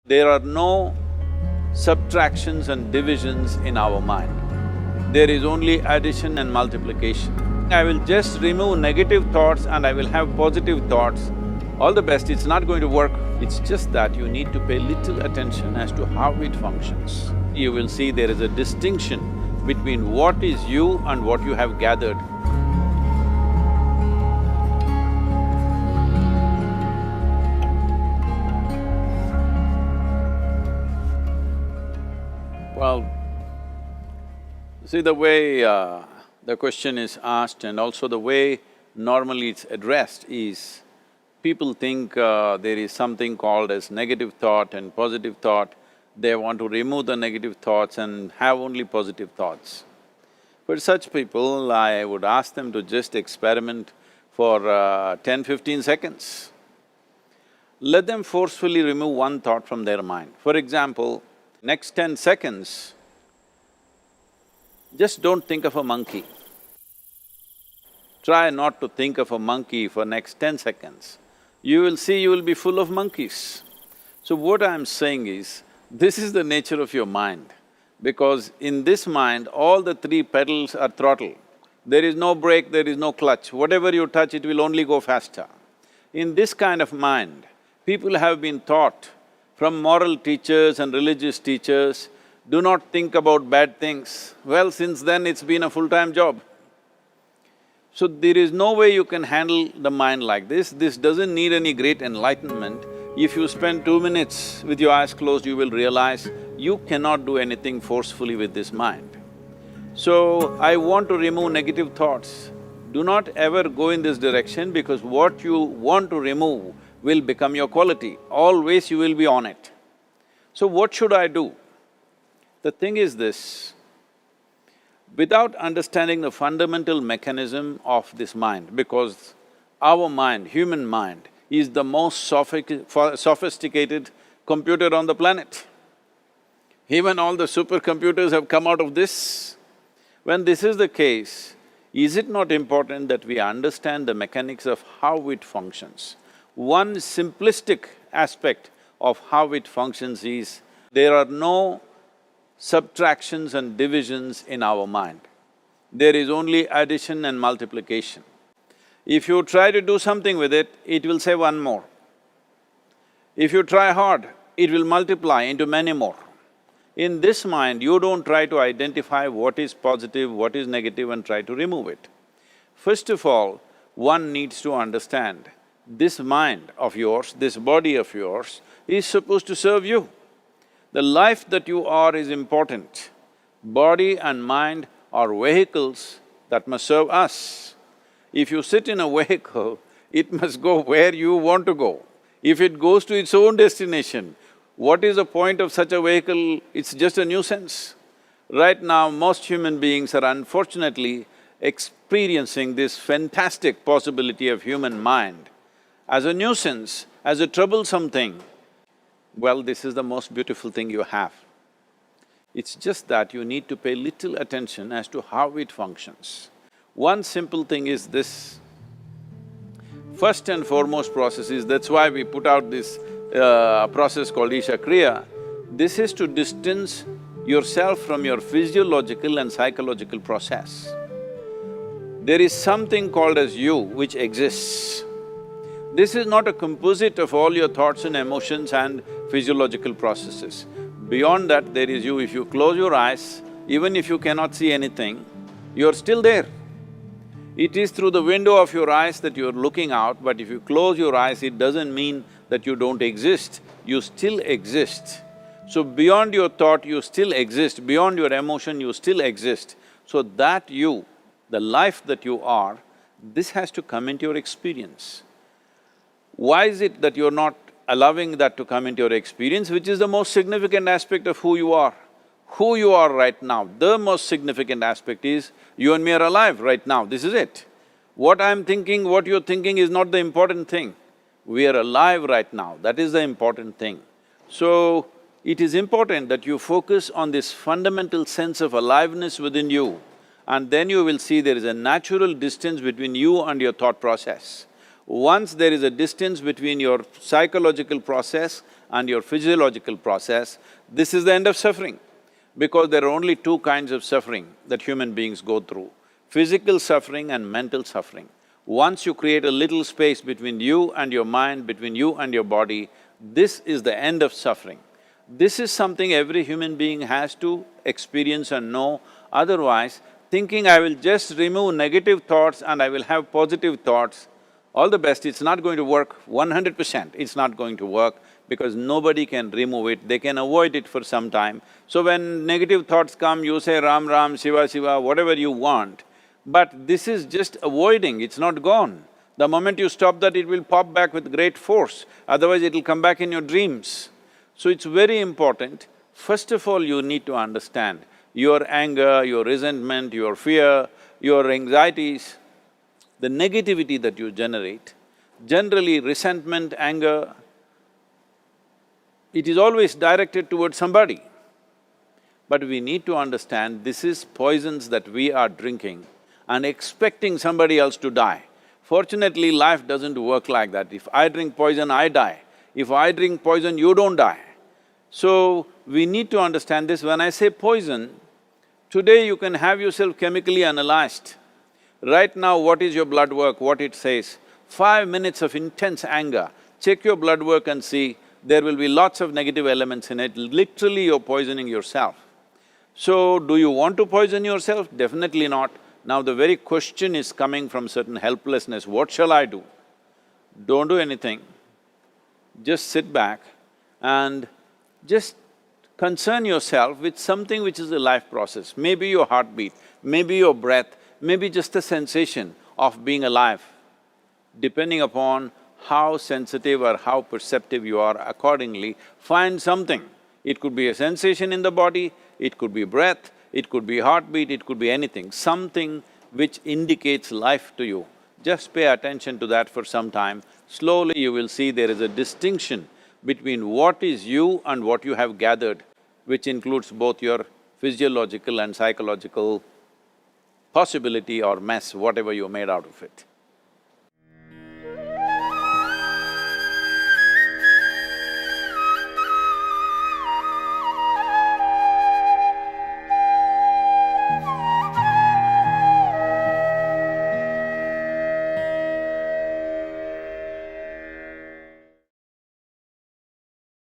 There are no subtractions and divisions in our mind. There is only addition and multiplication. I will just remove negative thoughts and I will have positive thoughts. All the best, it's not going to work. It's just that you need to pay little attention as to how it functions. You will see there is a distinction between what is you and what you have gathered. Well, see the way the question is asked and also the way normally it's addressed is, people think there is something called as negative thought and positive thought. They want to remove the negative thoughts and have only positive thoughts. For such people, I would ask them to just experiment for 10-15 seconds. Let them forcefully remove one thought from their mind. For example, next 10 seconds, just don't think of a monkey. Try not to think of a monkey for next 10 seconds. You will see you will be full of monkeys. So what I'm saying is, this is the nature of your mind, because in this mind, all the three pedals are throttle. There is no brake, there is no clutch. Whatever you touch, it will only go faster. In this kind of mind, people have been taught from moral teachers and religious teachers, do not think about bad things. Well, since then it's been a full-time job. So there is no way you can handle the mind like this. This doesn't need any great enlightenment. If you spend 2 minutes with your eyes closed, you will realize you cannot do anything forcefully with this mind. So, I want to remove negative thoughts. Do not ever go in this direction, because what you want to remove will become your quality. Always you will be on it. So what should I do? The thing is this, without understanding the fundamental mechanism of this mind, because our mind, human mind, is the most sophisticated computer on the planet. Even all the supercomputers have come out of this. When this is the case, is it not important that we understand the mechanics of how it functions? One simplistic aspect of how it functions is, there are no subtractions and divisions in our mind. There is only addition and multiplication. If you try to do something with it, it will say one more. If you try hard, it will multiply into many more. In this mind, you don't try to identify what is positive, what is negative and try to remove it. First of all, one needs to understand, this mind of yours, this body of yours is supposed to serve you. The life that you are is important. Body and mind are vehicles that must serve us. If you sit in a vehicle, it must go where you want to go. If it goes to its own destination, what is the point of such a vehicle? It's just a nuisance. Right now, most human beings are unfortunately experiencing this fantastic possibility of human mind as a nuisance, as a troublesome thing. Well, this is the most beautiful thing you have. It's just that you need to pay little attention as to how it functions. One simple thing is this. First and foremost process is, that's why we put out this process called Isha Kriya. This is to distance yourself from your physiological and psychological process. There is something called as you which exists. This is not a composite of all your thoughts and emotions and physiological processes. Beyond that, there is you. If you close your eyes, even if you cannot see anything, you're still there. It is through the window of your eyes that you're looking out, but if you close your eyes, it doesn't mean that you don't exist, you still exist. So beyond your thought, you still exist, beyond your emotion, you still exist. So that you, the life that you are, this has to come into your experience. Why is it that you're not allowing that to come into your experience, which is the most significant aspect of who you are? Who you are right now, the most significant aspect is, you and me are alive right now, this is it. What I'm thinking, what you're thinking is not the important thing. We are alive right now, that is the important thing. So, it is important that you focus on this fundamental sense of aliveness within you, and then you will see there is a natural distance between you and your thought process. Once there is a distance between your psychological process and your physiological process, this is the end of suffering. Because there are only two kinds of suffering that human beings go through, physical suffering and mental suffering. Once you create a little space between you and your mind, between you and your body, this is the end of suffering. This is something every human being has to experience and know, otherwise thinking I will just remove negative thoughts and I will have positive thoughts, all the best, it's not going to work 100%, it's not going to work because nobody can remove it, they can avoid it for some time. So when negative thoughts come, you say Ram Ram, Shiva Shiva, whatever you want, but this is just avoiding, it's not gone. The moment you stop that, it will pop back with great force, otherwise it'll come back in your dreams. So it's very important, first of all you need to understand your anger, your resentment, your fear, your anxieties, the negativity that you generate. Generally resentment, anger, it is always directed towards somebody. But we need to understand this is poisons that we are drinking and expecting somebody else to die. Fortunately, life doesn't work like that. If I drink poison, I die. If I drink poison, you don't die. So, we need to understand this. When I say poison, today you can have yourself chemically analyzed. Right now, what is your blood work, what it says? 5 minutes of intense anger, check your blood work and see, there will be lots of negative elements in it, literally you're poisoning yourself. So, do you want to poison yourself? Definitely not. Now the very question is coming from certain helplessness, what shall I do? Don't do anything, just sit back and just concern yourself with something which is a life process. Maybe your heartbeat, maybe your breath, maybe just the sensation of being alive. Depending upon how sensitive or how perceptive you are, accordingly, find something. It could be a sensation in the body, it could be breath, it could be heartbeat, it could be anything, something which indicates life to you. Just pay attention to that for some time. Slowly you will see there is a distinction between what is you and what you have gathered, which includes both your physiological and psychological possibility or mess, whatever you made out of it.